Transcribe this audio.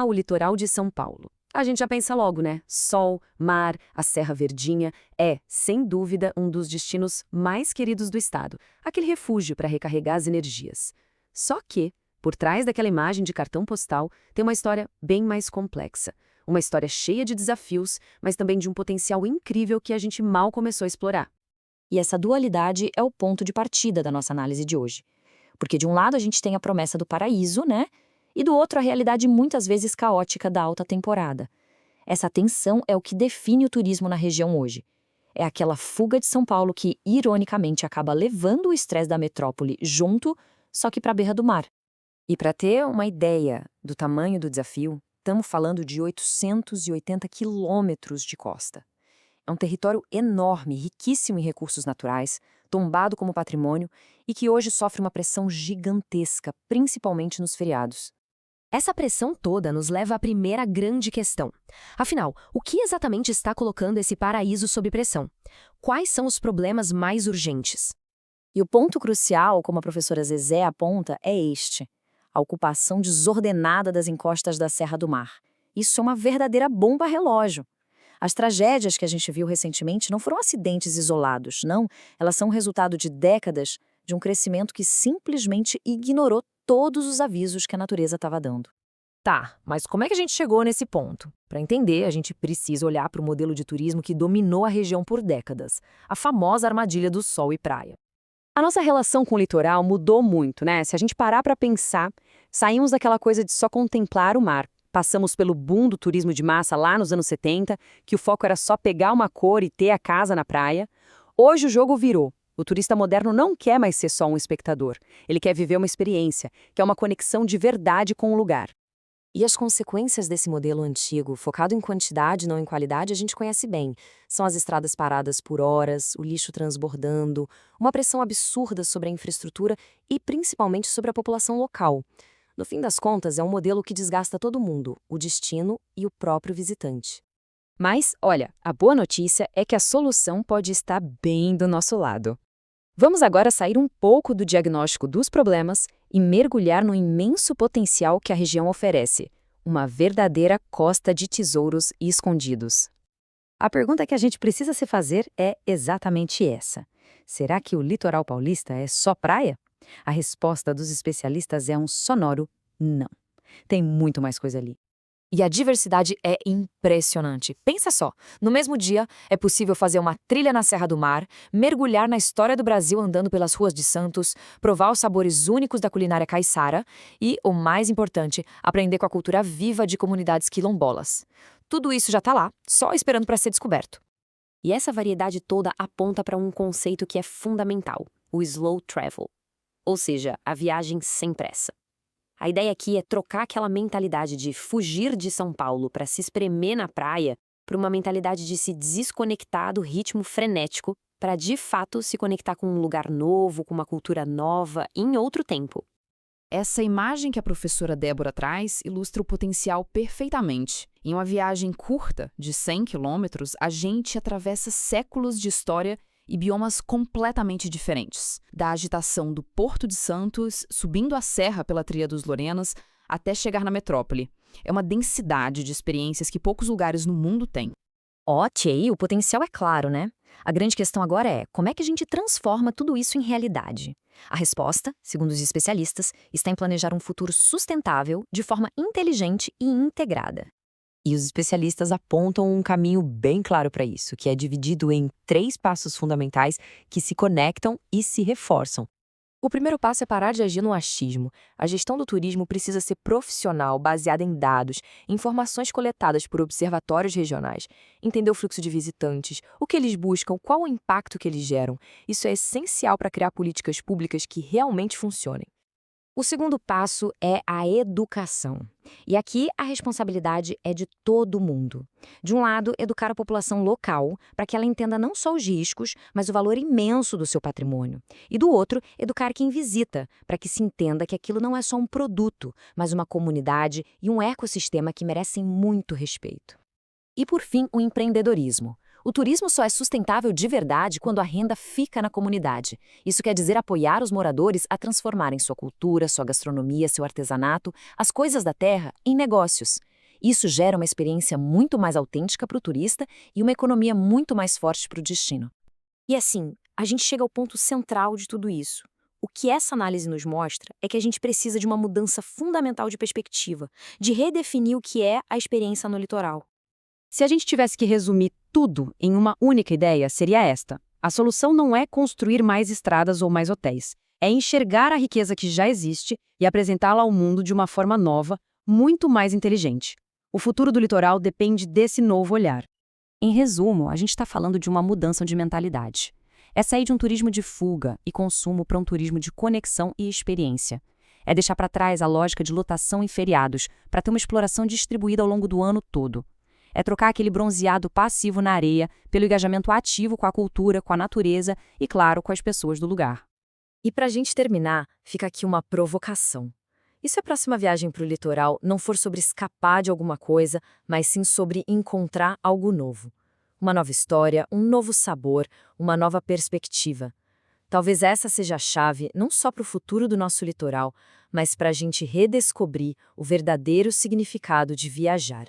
o litoral de São Paulo. A gente já pensa logo, né? Sol, mar, a Serra Verdinha é, sem dúvida, um dos destinos mais queridos do estado. Aquele refúgio para recarregar as energias. Só que, por trás daquela imagem de cartão postal, tem uma história bem mais complexa. Uma história cheia de desafios, mas também de um potencial incrível que a gente mal começou a explorar. E essa dualidade é o ponto de partida da nossa análise de hoje. Porque de um lado a gente tem a promessa do paraíso, né? E do outro a realidade muitas vezes caótica da alta temporada. Essa tensão é o que define o turismo na região hoje. É aquela fuga de São Paulo que, ironicamente, acaba levando o estresse da metrópole junto, só que para a beira do mar. E para ter uma ideia do tamanho do desafio, estamos falando de 880 quilômetros de costa. É um território enorme, riquíssimo em recursos naturais, tombado como patrimônio e que hoje sofre uma pressão gigantesca, principalmente nos feriados. Essa pressão toda nos leva à primeira grande questão. Afinal, o que exatamente está colocando esse paraíso sob pressão? Quais são os problemas mais urgentes? E o ponto crucial, como a professora Zezé aponta, é este: a ocupação desordenada das encostas da Serra do Mar. Isso é uma verdadeira bomba relógio. As tragédias que a gente viu recentemente não foram acidentes isolados, não. Elas são resultado de décadas de um crescimento que simplesmente ignorou todos os avisos que a natureza estava dando. Tá, mas como é que a gente chegou nesse ponto? Para entender, a gente precisa olhar para o modelo de turismo que dominou a região por décadas, a famosa armadilha do sol e praia. A nossa relação com o litoral mudou muito, né? Se a gente parar para pensar, saímos daquela coisa de só contemplar o mar. Passamos pelo boom do turismo de massa lá nos anos 70, que o foco era só pegar uma cor e ter a casa na praia. Hoje o jogo virou. O turista moderno não quer mais ser só um espectador. Ele quer viver uma experiência, quer uma conexão de verdade com o lugar. E as consequências desse modelo antigo, focado em quantidade, não em qualidade, a gente conhece bem. São as estradas paradas por horas, o lixo transbordando, uma pressão absurda sobre a infraestrutura e principalmente sobre a população local. No fim das contas, é um modelo que desgasta todo mundo, o destino e o próprio visitante. Mas, olha, a boa notícia é que a solução pode estar bem do nosso lado. Vamos agora sair um pouco do diagnóstico dos problemas e mergulhar no imenso potencial que a região oferece, uma verdadeira costa de tesouros escondidos. A pergunta que a gente precisa se fazer é exatamente essa: será que o litoral paulista é só praia? A resposta dos especialistas é um sonoro não. Tem muito mais coisa ali. E a diversidade é impressionante. Pensa só, no mesmo dia é possível fazer uma trilha na Serra do Mar, mergulhar na história do Brasil andando pelas ruas de Santos, provar os sabores únicos da culinária caiçara e, o mais importante, aprender com a cultura viva de comunidades quilombolas. Tudo isso já está lá, só esperando para ser descoberto. E essa variedade toda aponta para um conceito que é fundamental, o slow travel, ou seja, a viagem sem pressa. A ideia aqui é trocar aquela mentalidade de fugir de São Paulo para se espremer na praia para uma mentalidade de se desconectar do ritmo frenético para, de fato, se conectar com um lugar novo, com uma cultura nova, em outro tempo. Essa imagem que a professora Débora traz ilustra o potencial perfeitamente. Em uma viagem curta, de 100 quilômetros, a gente atravessa séculos de história e biomas completamente diferentes. Da agitação do Porto de Santos, subindo a serra pela Trilha dos Lorenas, até chegar na metrópole. É uma densidade de experiências que poucos lugares no mundo têm. Tchê, o potencial é claro, né? A grande questão agora é como é que a gente transforma tudo isso em realidade? A resposta, segundo os especialistas, está em planejar um futuro sustentável de forma inteligente e integrada. E os especialistas apontam um caminho bem claro para isso, que é dividido em 3 passos fundamentais que se conectam e se reforçam. O primeiro passo é parar de agir no achismo. A gestão do turismo precisa ser profissional, baseada em dados, informações coletadas por observatórios regionais, entender o fluxo de visitantes, o que eles buscam, qual o impacto que eles geram. Isso é essencial para criar políticas públicas que realmente funcionem. O segundo passo é a educação. E aqui a responsabilidade é de todo mundo. De um lado, educar a população local para que ela entenda não só os riscos, mas o valor imenso do seu patrimônio. E do outro, educar quem visita, para que se entenda que aquilo não é só um produto, mas uma comunidade e um ecossistema que merecem muito respeito. E por fim, o empreendedorismo. O turismo só é sustentável de verdade quando a renda fica na comunidade. Isso quer dizer apoiar os moradores a transformarem sua cultura, sua gastronomia, seu artesanato, as coisas da terra, em negócios. Isso gera uma experiência muito mais autêntica para o turista e uma economia muito mais forte para o destino. E assim, a gente chega ao ponto central de tudo isso. O que essa análise nos mostra é que a gente precisa de uma mudança fundamental de perspectiva, de redefinir o que é a experiência no litoral. Se a gente tivesse que resumir tudo em uma única ideia, seria esta. A solução não é construir mais estradas ou mais hotéis. É enxergar a riqueza que já existe e apresentá-la ao mundo de uma forma nova, muito mais inteligente. O futuro do litoral depende desse novo olhar. Em resumo, a gente está falando de uma mudança de mentalidade. É sair de um turismo de fuga e consumo para um turismo de conexão e experiência. É deixar para trás a lógica de lotação em feriados para ter uma exploração distribuída ao longo do ano todo. É trocar aquele bronzeado passivo na areia pelo engajamento ativo com a cultura, com a natureza e, claro, com as pessoas do lugar. E para a gente terminar, fica aqui uma provocação. E se a próxima viagem para o litoral não for sobre escapar de alguma coisa, mas sim sobre encontrar algo novo? Uma nova história, um novo sabor, uma nova perspectiva. Talvez essa seja a chave não só para o futuro do nosso litoral, mas para a gente redescobrir o verdadeiro significado de viajar.